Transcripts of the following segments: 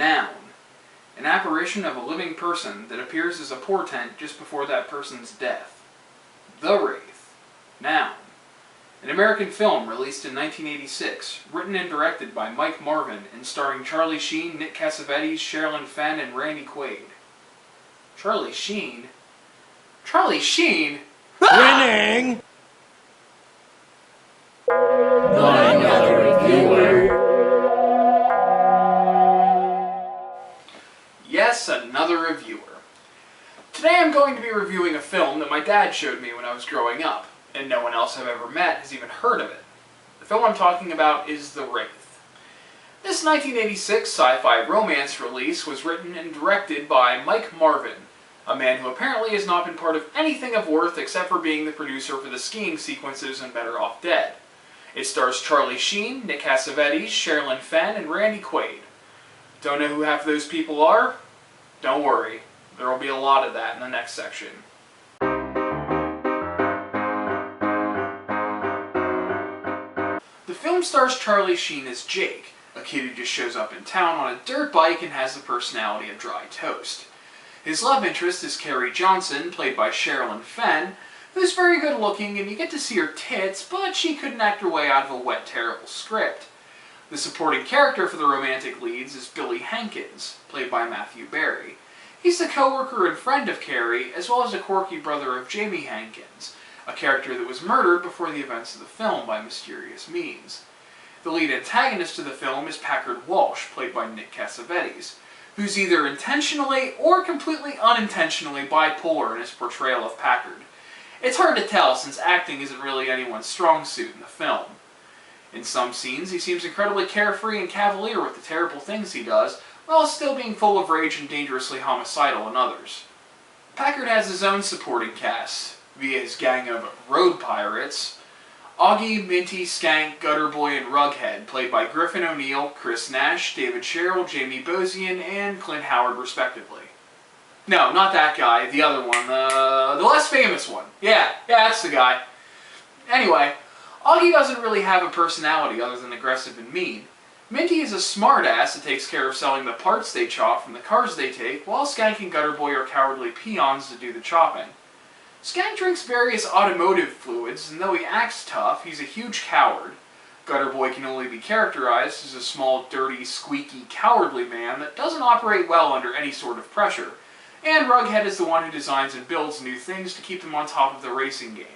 Noun. An apparition of a living person that appears as a portent just before that person's death. The Wraith. Noun. An American film released in 1986, written and directed by Mike Marvin and starring Charlie Sheen, Nick Cassavetes, Sherilyn, Fenn, and Randy Quaid. Charlie Sheen? Charlie Sheen? Winning! Not another reviewer. Yes, another reviewer. Today I'm going to be reviewing a film that my dad showed me when I was growing up, and no one else I've ever met has even heard of it. The film I'm talking about is The Wraith. This 1986 sci-fi romance release was written and directed by Mike Marvin, a man who apparently has not been part of anything of worth except for being the producer for the skiing sequences in Better Off Dead. It stars Charlie Sheen, Nick Cassavetes, Sherilyn Fenn, and Randy Quaid. Don't know who half of those people are? Don't worry, there will be a lot of that in the next section. The film stars Charlie Sheen as Jake, a kid who just shows up in town on a dirt bike and has the personality of dry toast. His love interest is Carrie Johnson, played by Sherilyn Fenn, who's very good looking and you get to see her tits, but she couldn't act her way out of a wet, terrible script. The supporting character for the romantic leads is Billy Hankins, played by Matthew Berry. He's the co-worker and friend of Carrie, as well as a quirky brother of Jamie Hankins, a character that was murdered before the events of the film by mysterious means. The lead antagonist of the film is Packard Walsh, played by Nick Cassavetes, who's either intentionally or completely unintentionally bipolar in his portrayal of Packard. It's hard to tell since acting isn't really anyone's strong suit in the film. In some scenes, he seems incredibly carefree and cavalier with the terrible things he does, while still being full of rage and dangerously homicidal in others. Packard has his own supporting cast, via his gang of road pirates: Augie, Minty, Skank, Gutterboy, and Rughead, played by Griffin O'Neill, Chris Nash, David Sherrill, Jamie Bozian, and Clint Howard, respectively. No, not that guy, the other one, the less famous one. Yeah, that's the guy. Anyway, Augie doesn't really have a personality other than aggressive and mean. Minty is a smartass that takes care of selling the parts they chop from the cars they take, while Skank and Gutterboy are cowardly peons to do the chopping. Skank drinks various automotive fluids, and though he acts tough, he's a huge coward. Gutterboy can only be characterized as a small, dirty, squeaky, cowardly man that doesn't operate well under any sort of pressure. And Rughead is the one who designs and builds new things to keep them on top of the racing game.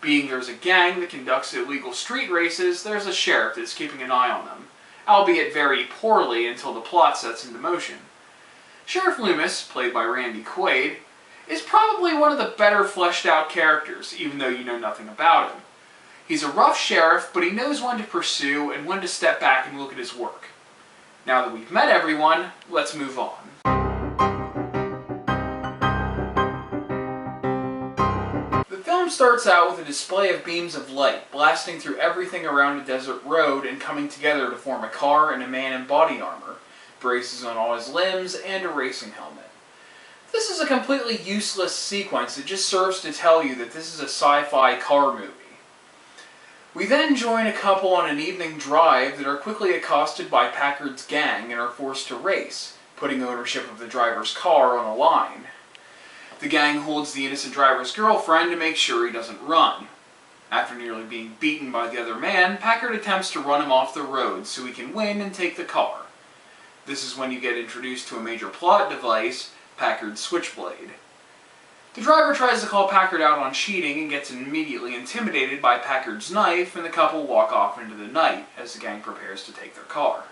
Being there's a gang that conducts illegal street races, there's a sheriff that's keeping an eye on them, albeit very poorly until the plot sets into motion. Sheriff Loomis, played by Randy Quaid, is probably one of the better fleshed out characters, even though you know nothing about him. He's a rough sheriff, but he knows when to pursue and when to step back and look at his work. Now that we've met everyone, let's move on. The film starts out with a display of beams of light blasting through everything around a desert road and coming together to form a car and a man in body armor, braces on all his limbs, and a racing helmet. This is a completely useless sequence that just serves to tell you that this is a sci-fi car movie. We then join a couple on an evening drive that are quickly accosted by Packard's gang and are forced to race, putting ownership of the driver's car on the line. The gang holds the innocent driver's girlfriend to make sure he doesn't run. After nearly being beaten by the other man, Packard attempts to run him off the road so he can win and take the car. This is when you get introduced to a major plot device, Packard's switchblade. The driver tries to call Packard out on cheating and gets immediately intimidated by Packard's knife, and the couple walk off into the night as the gang prepares to take their car.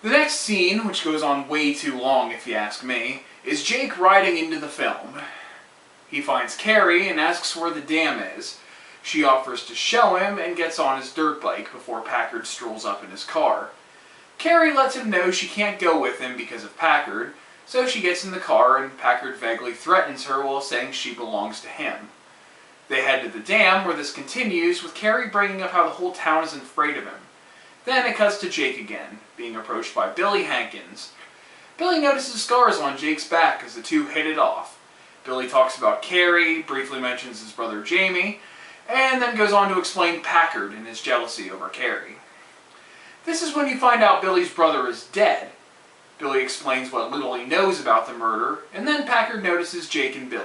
The next scene, which goes on way too long if you ask me, is Jake riding into the film. He finds Carrie and asks where the dam is. She offers to show him and gets on his dirt bike before Packard strolls up in his car. Carrie lets him know she can't go with him because of Packard, so she gets in the car and Packard vaguely threatens her while saying she belongs to him. They head to the dam where this continues, with Carrie bringing up how the whole town is afraid of him. Then it cuts to Jake again, being approached by Billy Hankins. Billy notices scars on Jake's back as the two hit it off. Billy talks about Carrie, briefly mentions his brother Jamie, and then goes on to explain Packard and his jealousy over Carrie. This is when you find out Billy's brother is dead. Billy explains what little he knows about the murder, and then Packard notices Jake and Billy.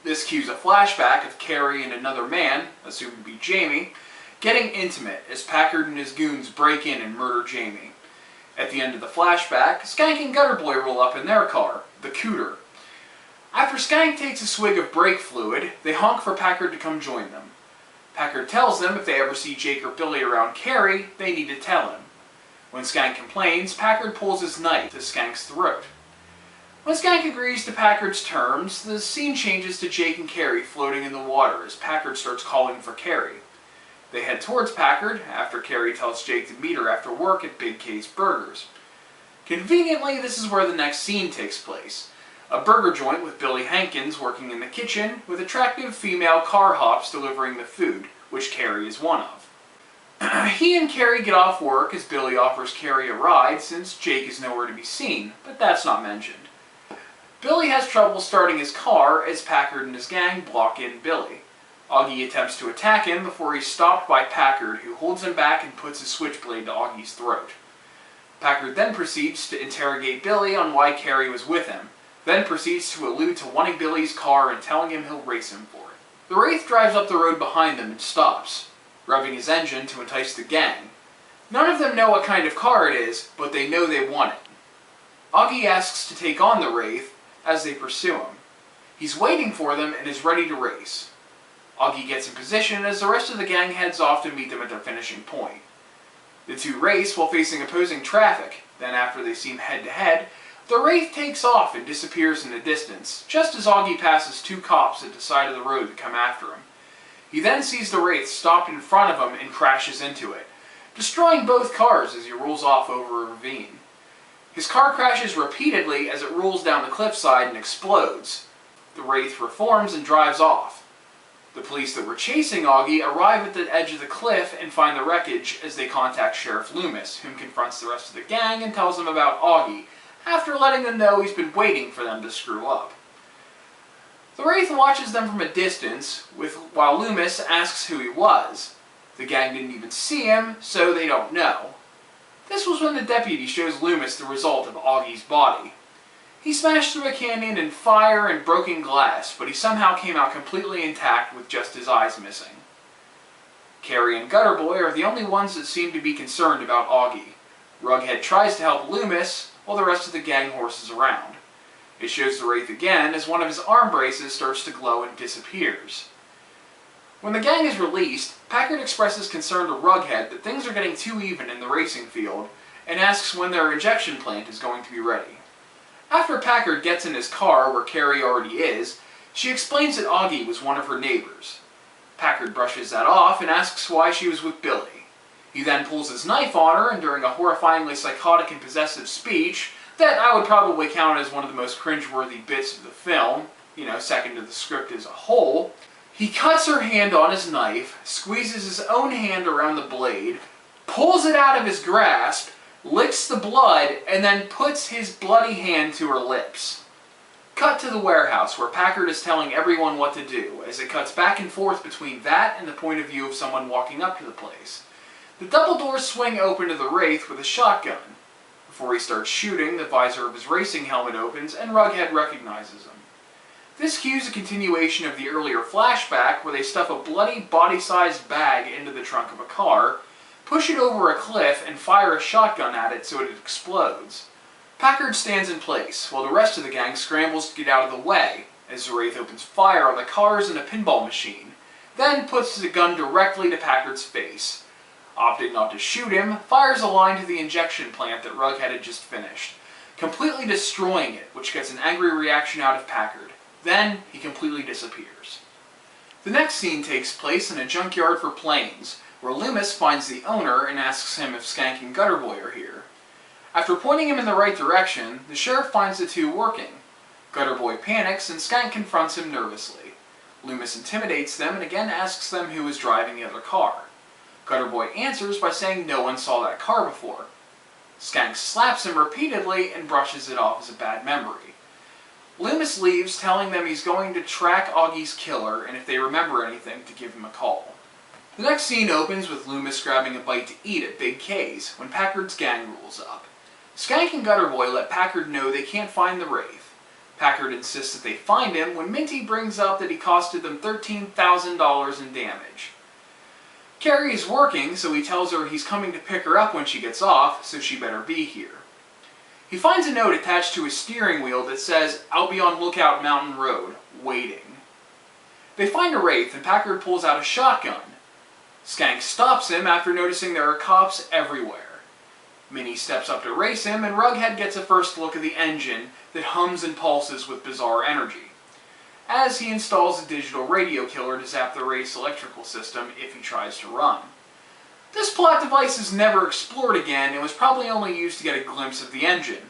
This cues a flashback of Carrie and another man, assumed to be Jamie, getting intimate as Packard and his goons break in and murder Jamie. At the end of the flashback, Skank and Gutter Boy roll up in their car, the Cooter. After Skank takes a swig of brake fluid, they honk for Packard to come join them. Packard tells them if they ever see Jake or Billy around Carrie, they need to tell him. When Skank complains, Packard pulls his knife to Skank's throat. When Skank agrees to Packard's terms, the scene changes to Jake and Carrie floating in the water as Packard starts calling for Carrie. They head towards Packard after Carrie tells Jake to meet her after work at Big K's Burgers. Conveniently, this is where the next scene takes place. A burger joint with Billy Hankins working in the kitchen with attractive female car hops delivering the food, which Carrie is one of. He and Carrie get off work as Billy offers Carrie a ride since Jake is nowhere to be seen, but that's not mentioned. Billy has trouble starting his car as Packard and his gang block in Billy. Augie attempts to attack him before he's stopped by Packard, who holds him back and puts a switchblade to Augie's throat. Packard then proceeds to interrogate Billy on why Carrie was with him, then proceeds to allude to wanting Billy's car and telling him he'll race him for it. The Wraith drives up the road behind them and stops, revving his engine to entice the gang. None of them know what kind of car it is, but they know they want it. Augie asks to take on the Wraith as they pursue him. He's waiting for them and is ready to race. Augie gets in position as the rest of the gang heads off to meet them at their finishing point. The two race while facing opposing traffic, then after they seem head-to-head, the Wraith takes off and disappears in the distance, just as Augie passes two cops at the side of the road that come after him. He then sees the Wraith stopped in front of him and crashes into it, destroying both cars as he rolls off over a ravine. His car crashes repeatedly as it rolls down the cliffside and explodes. The Wraith reforms and drives off. The police that were chasing Augie arrive at the edge of the cliff and find the wreckage as they contact Sheriff Loomis, whom confronts the rest of the gang and tells them about Augie, after letting them know he's been waiting for them to screw up. The Wraith watches them from a distance, while Loomis asks who he was. The gang didn't even see him, so they don't know. This was when the deputy shows Loomis the result of Augie's body. He smashed through a canyon in fire and broken glass, but he somehow came out completely intact with just his eyes missing. Carrie and Gutter Boy are the only ones that seem to be concerned about Augie. Rughead tries to help Loomis, while the rest of the gang horses around. It shows the Wraith again as one of his arm braces starts to glow and disappears. When the gang is released, Packard expresses concern to Rughead that things are getting too even in the racing field, and asks when their injection plant is going to be ready. After Packard gets in his car, where Carrie already is, she explains that Augie was one of her neighbors. Packard brushes that off and asks why she was with Billy. He then pulls his knife on her, and during a horrifyingly psychotic and possessive speech, that I would probably count as one of the most cringeworthy bits of the film, second to the script as a whole, he cuts her hand on his knife, squeezes his own hand around the blade, pulls it out of his grasp, licks the blood, and then puts his bloody hand to her lips. Cut to the warehouse, where Packard is telling everyone what to do, as it cuts back and forth between that and the point of view of someone walking up to the place. The double doors swing open to the Wraith with a shotgun. Before he starts shooting, the visor of his racing helmet opens, and Rughead recognizes him. This cues a continuation of the earlier flashback, where they stuff a bloody, body-sized bag into the trunk of a car, push it over a cliff, and fire a shotgun at it so it explodes. Packard stands in place, while the rest of the gang scrambles to get out of the way, as the Wraith opens fire on the cars and a pinball machine, then puts the gun directly to Packard's face. Opting not to shoot him, fires a line to the injection plant that Rughead had just finished, completely destroying it, which gets an angry reaction out of Packard. Then, he completely disappears. The next scene takes place in a junkyard for planes, where Loomis finds the owner and asks him if Skank and Gutter Boy are here. After pointing him in the right direction, the sheriff finds the two working. Gutter Boy panics and Skank confronts him nervously. Loomis intimidates them and again asks them who is driving the other car. Gutter Boy answers by saying no one saw that car before. Skank slaps him repeatedly and brushes it off as a bad memory. Loomis leaves, telling them he's going to track Augie's killer, and if they remember anything, to give him a call. The next scene opens with Loomis grabbing a bite to eat at Big K's, when Packard's gang rolls up. Skank and Gutterboy let Packard know they can't find the Wraith. Packard insists that they find him when Minty brings up that he costed them $13,000 in damage. Carrie is working, so he tells her he's coming to pick her up when she gets off, so she better be here. He finds a note attached to his steering wheel that says, "I'll be on Lookout Mountain Road, waiting." They find a Wraith and Packard pulls out a shotgun. Skank stops him after noticing there are cops everywhere. Minnie steps up to race him, and Rughead gets a first look at the engine that hums and pulses with bizarre energy, as he installs a digital radio killer to zap the Wraith's electrical system if he tries to run. This plot device is never explored again and was probably only used to get a glimpse of the engine.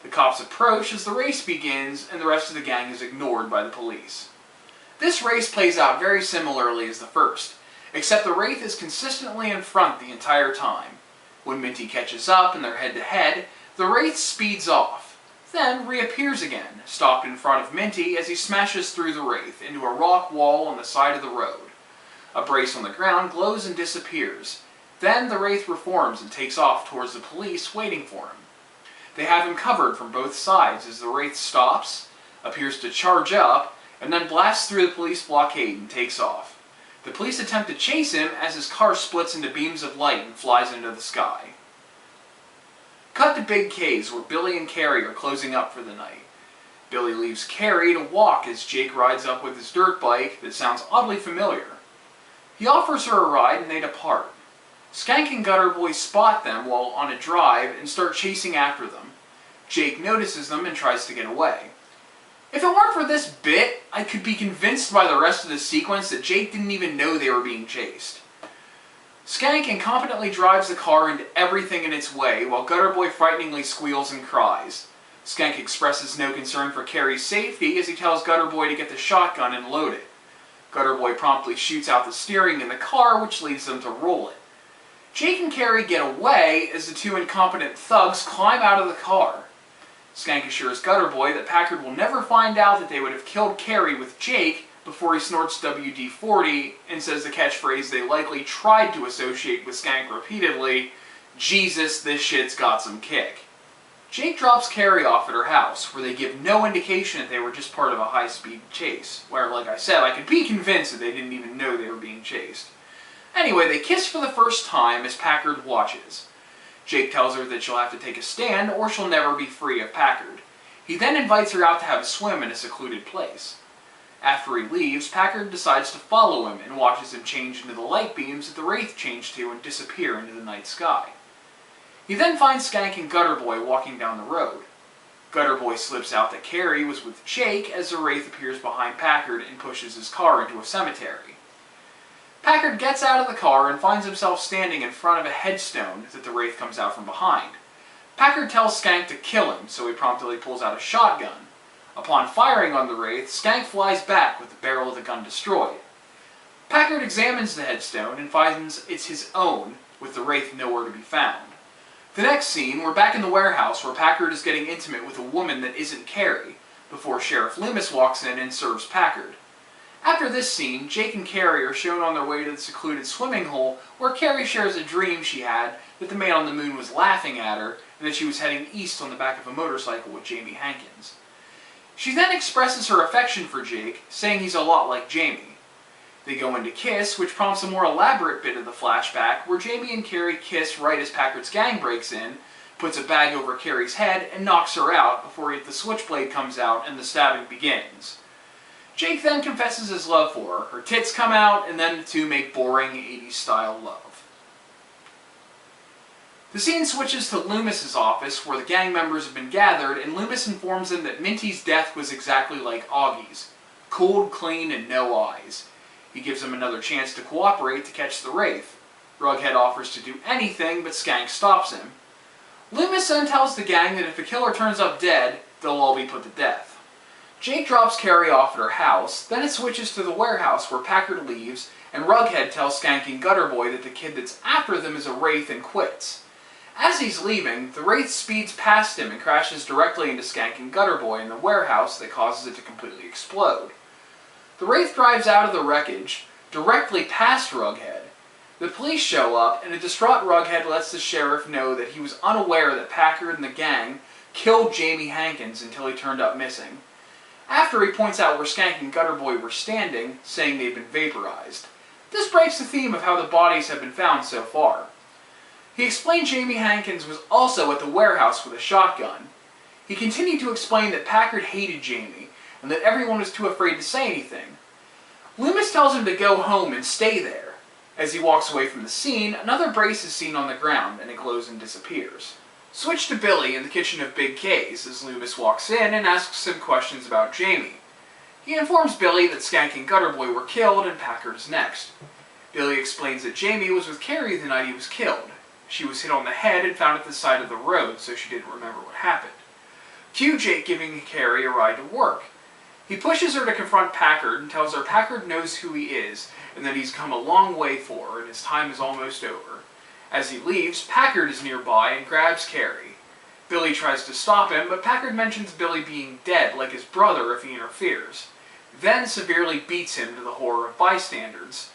The cops approach as the race begins, and the rest of the gang is ignored by the police. This race plays out very similarly as the first, except the Wraith is consistently in front the entire time. When Minty catches up and they're head-to-head, the Wraith speeds off, then reappears again, stopped in front of Minty as he smashes through the Wraith into a rock wall on the side of the road. A brace on the ground glows and disappears. Then the Wraith reforms and takes off towards the police waiting for him. They have him covered from both sides as the Wraith stops, appears to charge up, and then blasts through the police blockade and takes off. The police attempt to chase him as his car splits into beams of light and flies into the sky. Cut to Big K's, where Billy and Carrie are closing up for the night. Billy leaves Carrie to walk as Jake rides up with his dirt bike that sounds oddly familiar. He offers her a ride and they depart. Skank and Gutterboy spot them while on a drive and start chasing after them. Jake notices them and tries to get away. If it weren't for this bit, I could be convinced by the rest of the sequence that Jake didn't even know they were being chased. Skank incompetently drives the car into everything in its way, while Gutterboy frighteningly squeals and cries. Skank expresses no concern for Carrie's safety as he tells Gutterboy to get the shotgun and load it. Gutterboy promptly shoots out the steering in the car, which leads them to roll it. Jake and Carrie get away as the two incompetent thugs climb out of the car. Skank assures Gutterboy that Packard will never find out that they would have killed Carrie with Jake before he snorts WD-40 and says the catchphrase they likely tried to associate with Skank repeatedly, "Jesus, this shit's got some kick." Jake drops Carrie off at her house, where they give no indication that they were just part of a high-speed chase, where, like I said, I could be convinced that they didn't even know they were being chased. Anyway, they kiss for the first time as Packard watches. Jake tells her that she'll have to take a stand or she'll never be free of Packard. He then invites her out to have a swim in a secluded place. After he leaves, Packard decides to follow him and watches him change into the light beams that the Wraith changed to and disappear into the night sky. He then finds Skank and Gutterboy walking down the road. Gutterboy slips out that Carrie was with Jake as the Wraith appears behind Packard and pushes his car into a cemetery. Packard gets out of the car and finds himself standing in front of a headstone that the Wraith comes out from behind. Packard tells Skank to kill him, so he promptly pulls out a shotgun. Upon firing on the Wraith, Skank flies back with the barrel of the gun destroyed. Packard examines the headstone and finds it's his own, with the Wraith nowhere to be found. The next scene, we're back in the warehouse where Packard is getting intimate with a woman that isn't Carrie, before Sheriff Loomis walks in and serves Packard. After this scene, Jake and Carrie are shown on their way to the secluded swimming hole where Carrie shares a dream she had that the man on the moon was laughing at her and that she was heading east on the back of a motorcycle with Jamie Hankins. She then expresses her affection for Jake, saying he's a lot like Jamie. They go in to kiss, which prompts a more elaborate bit of the flashback where Jamie and Carrie kiss right as Packard's gang breaks in, puts a bag over Carrie's head, and knocks her out before the switchblade comes out and the stabbing begins. Jake then confesses his love for her. Her tits come out, and then the two make boring 80s style love. The scene switches to Loomis's office, where the gang members have been gathered, and Loomis informs them that Minty's death was exactly like Augie's. Cold, clean, and no eyes. He gives them another chance to cooperate to catch the Wraith. Rughead offers to do anything, but Skank stops him. Loomis then tells the gang that if the killer turns up dead, they'll all be put to death. Jake drops Carrie off at her house, then it switches to the warehouse where Packard leaves, and Rughead tells Skank and Gutterboy that the kid that's after them is a Wraith and quits. As he's leaving, the Wraith speeds past him and crashes directly into Skank and Gutterboy in the warehouse that causes it to completely explode. The Wraith drives out of the wreckage, directly past Rughead. The police show up, and a distraught Rughead lets the sheriff know that he was unaware that Packard and the gang killed Jamie Hankins until he turned up missing. After, he points out where Skank and Gutter Boy were standing, saying they'd been vaporized. This breaks the theme of how the bodies have been found so far. He explained Jamie Hankins was also at the warehouse with a shotgun. He continued to explain that Packard hated Jamie, and that everyone was too afraid to say anything. Loomis tells him to go home and stay there. As he walks away from the scene, another brace is seen on the ground, and it glows and disappears. Switch to Billy in the kitchen of Big K's as Loomis walks in and asks him questions about Jamie. He informs Billy that Skank and Gutter Boy were killed and Packard is next. Billy explains that Jamie was with Carrie the night he was killed. She was hit on the head and found at the side of the road, so she didn't remember what happened. Cue Jake giving Carrie a ride to work. He pushes her to confront Packard and tells her Packard knows who he is and that he's come a long way for her and his time is almost over. As he leaves, Packard is nearby and grabs Carrie. Billy tries to stop him, but Packard mentions Billy being dead like his brother if he interferes, then severely beats him to the horror of bystanders.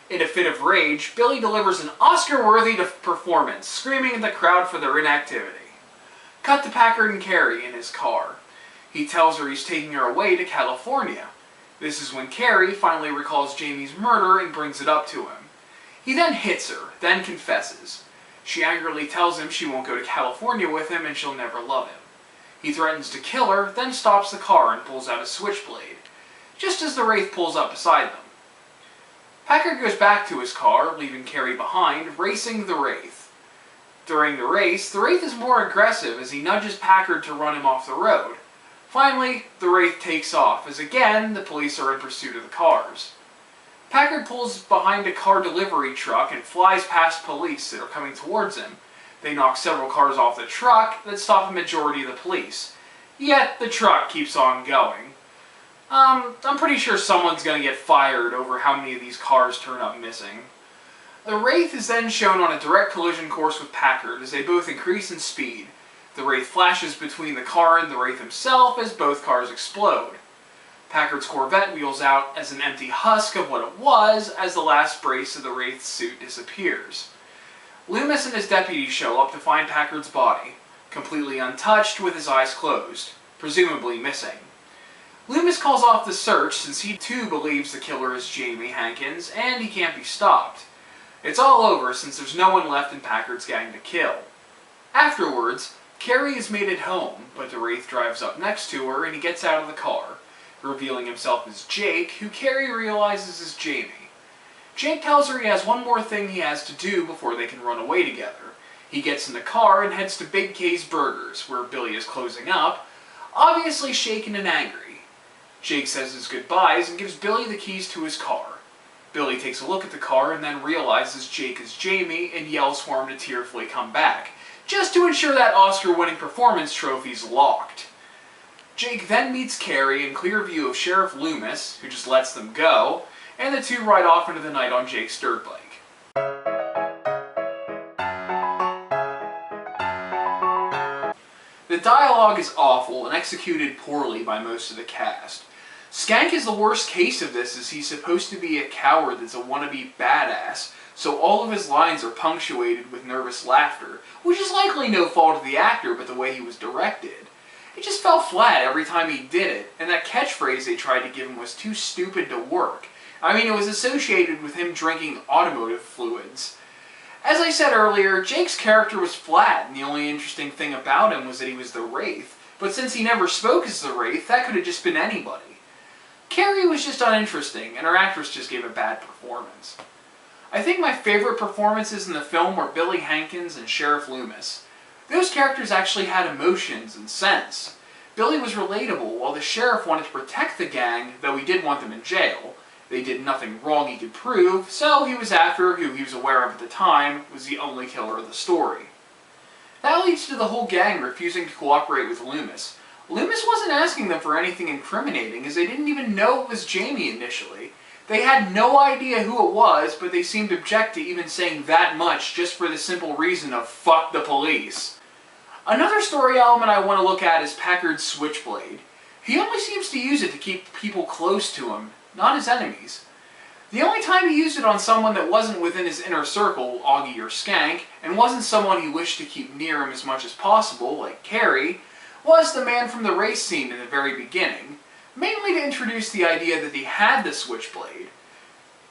In a fit of rage, Billy delivers an Oscar-worthy performance, screaming at the crowd for their inactivity. Cut to Packard and Carrie in his car. He tells her he's taking her away to California. This is when Carrie finally recalls Jamie's murder and brings it up to him. He then hits her, then confesses. She angrily tells him she won't go to California with him and she'll never love him. He threatens to kill her, then stops the car and pulls out a switchblade, just as the Wraith pulls up beside them. Packard goes back to his car, leaving Carrie behind, racing the Wraith. During the race, the Wraith is more aggressive as he nudges Packard to run him off the road. Finally, the Wraith takes off, as again, the police are in pursuit of the cars. Packard pulls behind a car delivery truck and flies past police that are coming towards him. They knock several cars off the truck that stop a majority of the police. Yet, the truck keeps on going. I'm pretty sure someone's going to get fired over how many of these cars turn up missing. The Wraith is then shown on a direct collision course with Packard as they both increase in speed. The Wraith flashes between the car and the Wraith himself as both cars explode. Packard's Corvette wheels out as an empty husk of what it was as the last brace of the Wraith's suit disappears. Loomis and his deputies show up to find Packard's body, completely untouched with his eyes closed, presumably missing. Loomis calls off the search since he too believes the killer is Jamie Hankins and he can't be stopped. It's all over since there's no one left in Packard's gang to kill. Afterwards, Carrie is made at home, but the Wraith drives up next to her and he gets out of the car, revealing himself as Jake, who Carrie realizes is Jamie. Jake tells her he has one more thing he has to do before they can run away together. He gets in the car and heads to Big K's Burgers, where Billy is closing up, obviously shaken and angry. Jake says his goodbyes and gives Billy the keys to his car. Billy takes a look at the car and then realizes Jake is Jamie and yells for him to tearfully come back, just to ensure that Oscar-winning performance trophy's locked. Jake then meets Carrie in clear view of Sheriff Loomis, who just lets them go, and the two ride off into the night on Jake's dirt bike. The dialogue is awful and executed poorly by most of the cast. Skank is the worst case of this as he's supposed to be a coward that's a wannabe badass, so all of his lines are punctuated with nervous laughter, which is likely no fault of the actor but the way he was directed. It just fell flat every time he did it, and that catchphrase they tried to give him was too stupid to work. I mean, it was associated with him drinking automotive fluids. As I said earlier, Jake's character was flat, and the only interesting thing about him was that he was the Wraith, but since he never spoke as the Wraith, that could have just been anybody. Carrie was just uninteresting, and her actress just gave a bad performance. I think my favorite performances in the film were Billy Hankins and Sheriff Loomis. Those characters actually had emotions and sense. Billy was relatable, while the sheriff wanted to protect the gang, though he did want them in jail. They did nothing wrong he could prove, so he was after who he was aware of at the time was the only killer of the story. That leads to the whole gang refusing to cooperate with Loomis. Loomis wasn't asking them for anything incriminating, as they didn't even know it was Jamie initially. They had no idea who it was, but they seemed object to even saying that much just for the simple reason of fuck the police. Another story element I want to look at is Packard's switchblade. He only seems to use it to keep people close to him, not his enemies. The only time he used it on someone that wasn't within his inner circle, Augie or Skank, and wasn't someone he wished to keep near him as much as possible, like Carrie, was the man from the race scene in the very beginning, mainly to introduce the idea that he had the switchblade.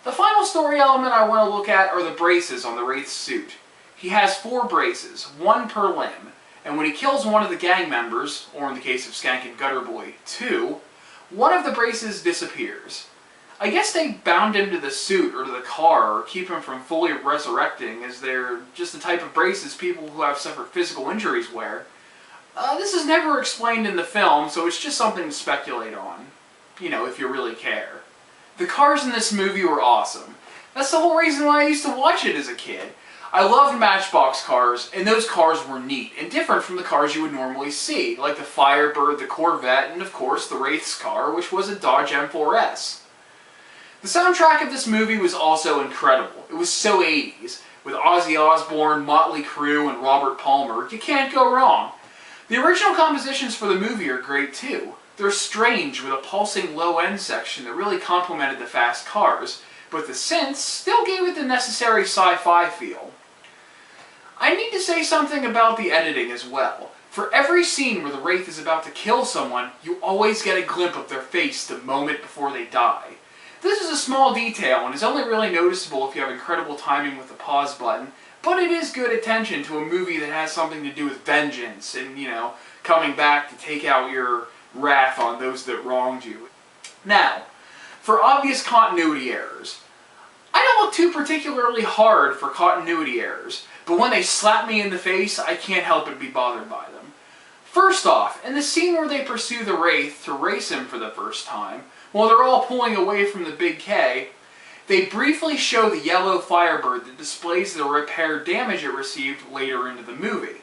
The final story element I want to look at are the braces on the Wraith's suit. He has 4 braces, 1 per limb, and when he kills one of the gang members, or in the case of Skank and Gutter Boy, 2, one of the braces disappears. I guess they bound him to the suit or to the car or keep him from fully resurrecting, as they're just the type of braces people who have suffered physical injuries wear. This is never explained in the film, so it's just something to speculate on. You know, if you really care. The cars in this movie were awesome. That's the whole reason why I used to watch it as a kid. I loved Matchbox cars, and those cars were neat and different from the cars you would normally see, like the Firebird, the Corvette, and of course the Wraith's car, which was a Dodge M4S. The soundtrack of this movie was also incredible. It was so 80s, with Ozzy Osbourne, Motley Crue, and Robert Palmer. You can't go wrong. The original compositions for the movie are great too. They're strange, with a pulsing low-end section that really complemented the fast cars, but the synths still gave it the necessary sci-fi feel. I need to say something about the editing as well. For every scene where the Wraith is about to kill someone, you always get a glimpse of their face the moment before they die. This is a small detail and is only really noticeable if you have incredible timing with the pause button, but it is good attention to a movie that has something to do with vengeance and, you know, coming back to take out your wrath on those that wronged you. Now, for obvious continuity errors. I don't look too particularly hard for continuity errors, but when they slap me in the face, I can't help but be bothered by them. First off, in the scene where they pursue the Wraith to race him for the first time, while they're all pulling away from the Big K, they briefly show the yellow Firebird that displays the repaired damage it received later into the movie.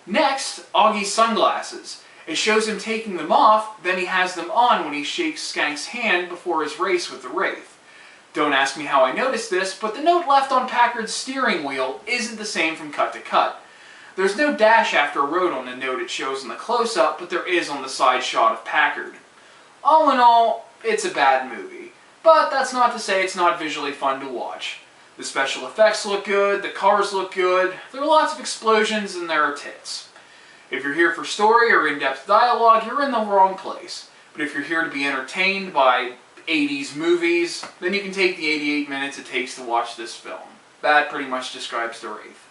Next, Augie's sunglasses. It shows him taking them off, then he has them on when he shakes Skank's hand before his race with the Wraith. Don't ask me how I noticed this, but the note left on Packard's steering wheel isn't the same from cut to cut. There's no dash after road on the note it shows in the close-up, but there is on the side shot of Packard. All in all, it's a bad movie, but that's not to say it's not visually fun to watch. The special effects look good, the cars look good, there are lots of explosions, and there are tits. If you're here for story or in-depth dialogue, you're in the wrong place. But if you're here to be entertained by 80s movies, then you can take the 88 minutes it takes to watch this film. That pretty much describes the Wraith.